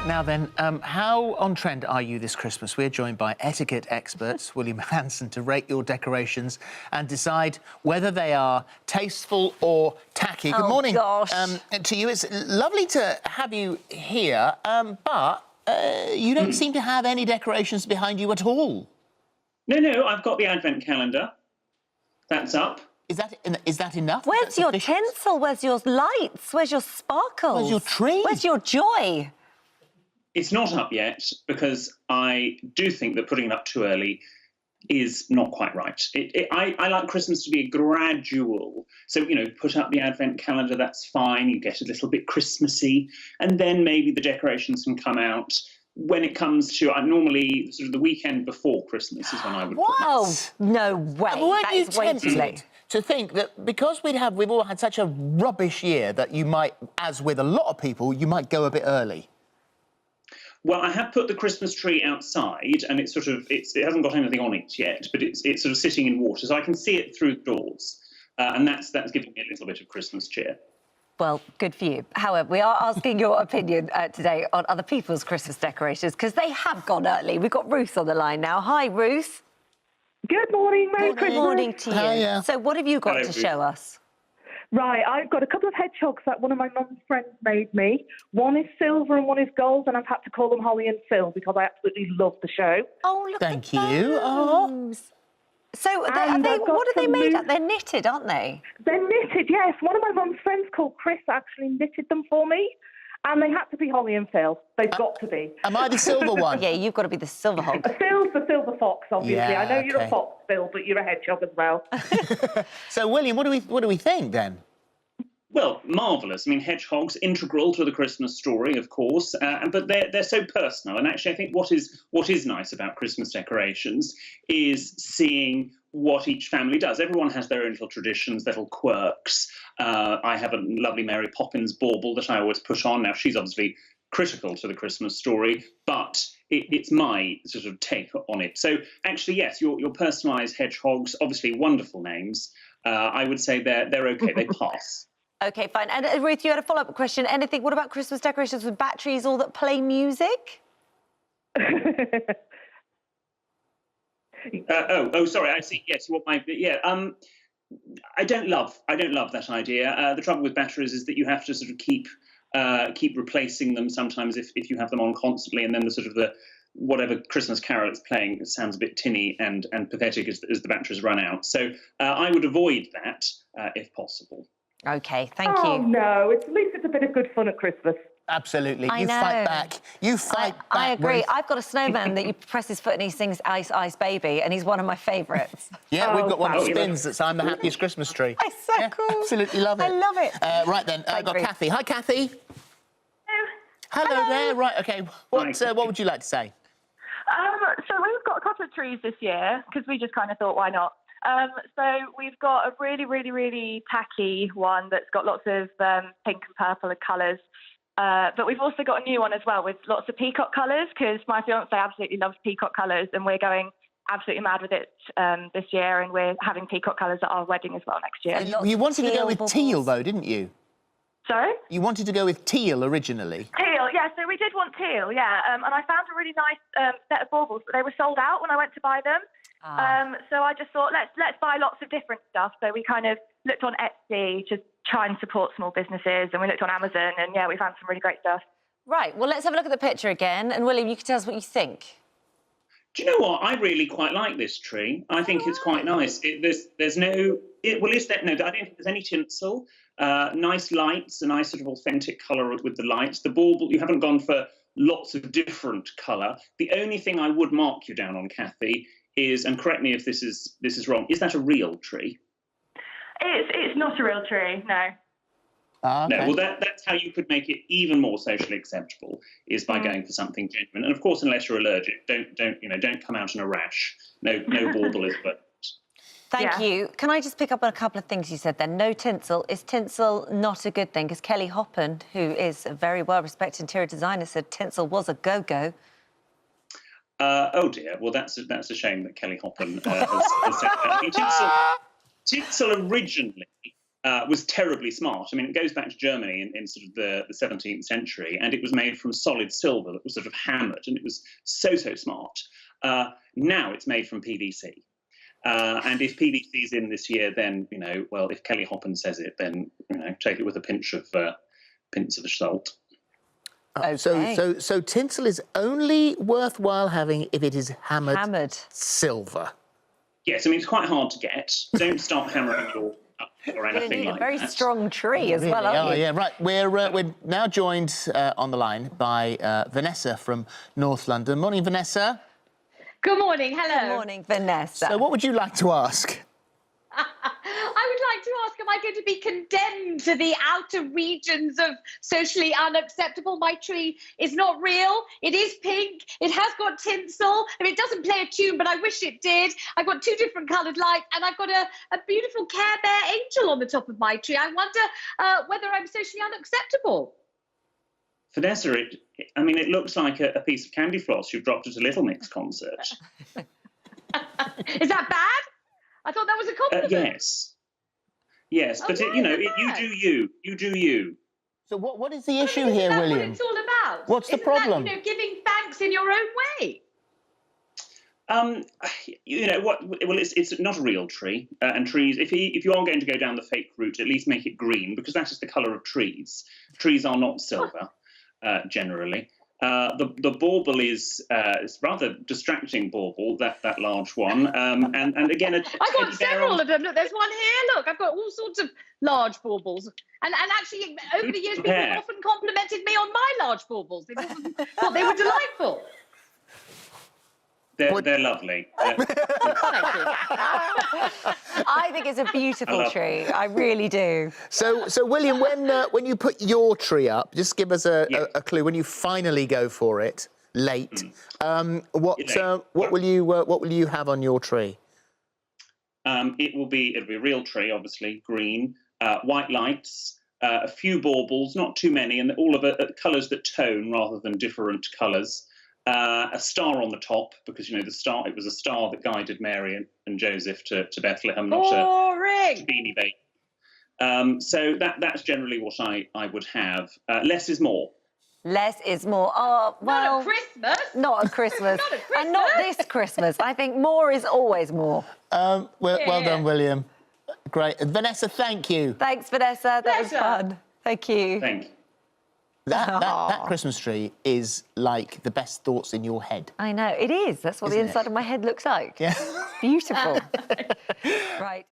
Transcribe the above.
Now then, how on trend are you this Christmas? We're joined by etiquette experts, William Hanson, to rate your decorations and decide whether they are tasteful or tacky. Good morning. Gosh. To you. It's lovely to have you here, but you don't seem to have any decorations behind you at all. No, I've got the Advent calendar. That's up. Is that enough? Where's your tinsel? Where's your lights? Where's your sparkles? Where's your tree? Where's your joy? It's not up yet because I do think that putting it up too early is not quite right. I like Christmas to be a gradual. So, you know, put up the Advent calendar, that's fine. You get a little bit Christmassy. And then maybe the decorations can come out when it comes to, normally sort of the weekend before Christmas is when I would put them. Oh, no way. Weren't you That is way too late. to think that because we've all had such a rubbish year that you might, as with a lot of people, you might go a bit early? Well, I have put the Christmas tree outside, and it hasn't got anything on it yet, but it's sort of sitting in water, so I can see it through the doors, and that's giving me a little bit of Christmas cheer. Well, good for you. However, we are asking your opinion today on other people's Christmas decorations because they have gone early. We've got Ruth on the line now. Hi, Ruth. Good morning, Merry Christmas. Good morning to you. Hiya. So what have you got to show us? Right, I've got a couple of hedgehogs that one of my mum's friends made me. One is silver and one is gold, and I've had to call them Holly and Phil because I absolutely love the show. Oh, look Thank at you. those. Oh. And So what are they made of? They're knitted, aren't they? They're knitted, yes. One of my mum's friends called Chris actually knitted them for me, and they had to be Holly and Phil. They've got to be. Am I the silver one? Yeah, you've got to be the silver hog. Phil's the silver fox, obviously. Yeah, I know you're okay. a fox, Phil, but you're a hedgehog as well. So, William, what do we think then? Well, marvellous. I mean, hedgehogs, integral to the Christmas story, of course, but they're so personal. And actually, I think what is nice about Christmas decorations is seeing what each family does. Everyone has their own little traditions, little quirks. I have a lovely Mary Poppins bauble that I always put on. Now, she's obviously critical to the Christmas story, but it's my sort of take on it. So, actually, yes, your personalised hedgehogs, obviously wonderful names. I would say they're okay. They pass. OK, fine. And Ruth, you had a follow-up question. Anything? What about Christmas decorations with batteries or that play music? Sorry. I see. Yes, you want my I don't love that idea. The trouble with batteries is that you have to sort of keep replacing them sometimes if you have them on constantly, and then the whatever Christmas carol it's playing sounds a bit tinny and pathetic as the batteries run out. So I would avoid that if possible. OK, thank you. Oh, no, at least it's a bit of good fun at Christmas. Absolutely. I You know. fight back. You fight back. I agree. Ruth. I've got a snowman that you press his foot and he sings Ice, Ice, Baby, and he's one of my favourites. Yeah, we've got one that fabulous. spins that's I'm the happiest Christmas tree. It's so Yeah, cool. absolutely love it. I love it. Right then, I've got Ruth. Kathy. Hi, Kathy. Hello there. Right, OK. What would you like to say? So we've got a couple of trees this year because we just kind of thought, why not? So we've got a really, really, really tacky one that's got lots of pink and purple colours. But we've also got a new one as well with lots of peacock colours because my fiancé absolutely loves peacock colours and we're going absolutely mad with it this year, and we're having peacock colours at our wedding as well next year. You wanted to go with teal teal, bubbles. though, didn't you? Sorry? You wanted to go with teal originally. Teal, yeah, so we did want teal, yeah. And I found a really nice set of baubles, but they were sold out when I went to buy them. So I just thought, let's buy lots of different stuff. So we kind of looked on Etsy to try and support small businesses, and we looked on Amazon, and yeah, we found some really great stuff. Right, well, let's have a look at the picture again. And, William, you can tell us what you think. Do you know what? I really quite like this tree. I think it's quite nice. There's no... is there? No, I don't think there's any tinsel. Nice lights, a nice sort of authentic colour with the lights. The bauble, you haven't gone for lots of different colour. The only thing I would mark you down on, Kathy, is, and correct me if this is wrong, is that a real tree? It's not a real tree, no. Okay. No, well, that's how you could make it even more socially acceptable, is by going for something genuine. And of course, unless you're allergic, don't come out in a rash. No bauble is but. Thank you. Can I just pick up on a couple of things you said then? No tinsel. Is tinsel not a good thing? Because Kelly Hoppen, who is a very well-respected interior designer, said tinsel was a go-go. Oh dear. Well, that's a shame that Kelly Hoppen has said that. I mean, tinsel originally was terribly smart. I mean, it goes back to Germany in sort of the 17th century, and it was made from solid silver that was sort of hammered, and it was so smart. Now it's made from PVC. And if PVC's in this year, then, you know, well, if Kelly Hoppen says it, then, you know, take it with a pinch of salt. Okay. So tinsel is only worthwhile having if it is hammered silver. Yes, I mean, it's quite hard to get. Don't start hammering your or anything like that. A very strong tree as well, aren't you? Yeah, right. We're now joined on the line by Vanessa from North London. Morning, Vanessa. Good morning, hello. Good morning, Vanessa. So what would you like to ask? I would like to ask, am I going to be condemned to the outer regions of socially unacceptable? My tree is not real. It is pink. It has got tinsel. I mean, it doesn't play a tune, but I wish it did. I've got 2 different coloured lights, and I've got a beautiful Care Bear angel on the top of my tree. I wonder whether I'm socially unacceptable. Vanessa, I mean, it looks like a piece of candy floss you've dropped at a Little Mix concert. Is that bad? I thought that was a compliment. Yes, but right, you know, you do you. You do you. So what is the issue here, William? What it's all about. What's the problem? That, you know, giving thanks in your own way. You know what? Well, it's not a real tree, and trees. If you are going to go down the fake route, at least make it green, because that is the colour of trees. Trees are not silver, generally. The bauble is it's rather distracting bauble, that large one. And again, I've got several of them. Look, there's one here. Look, I've got all sorts of large baubles. And actually, over the years, people have often complimented me on my large baubles. They thought they were delightful. They're lovely. I think it's a beautiful tree. I really do. So William, when you put your tree up, just give us a clue. When you finally go for it, late, what will you have on your tree? It'll be a real tree, obviously, green, white lights, a few baubles, not too many, and all of it colours that tone rather than different colours. A star on the top, because, you know, it was a star that guided Mary and Joseph to Bethlehem, not a beanie baby. So that's generally what I would have. Less is more. Less is more. Oh, well, not at Christmas. Not at Christmas. Not at Christmas. And not this Christmas. I think more is always more. Well done, William. Great. Vanessa, thank you. Thanks, Vanessa. That was fun. Thank you. Thank you. That Christmas tree is like the best thoughts in your head. I know, it is. That's what the inside of my head looks like. Yeah. Beautiful. Right.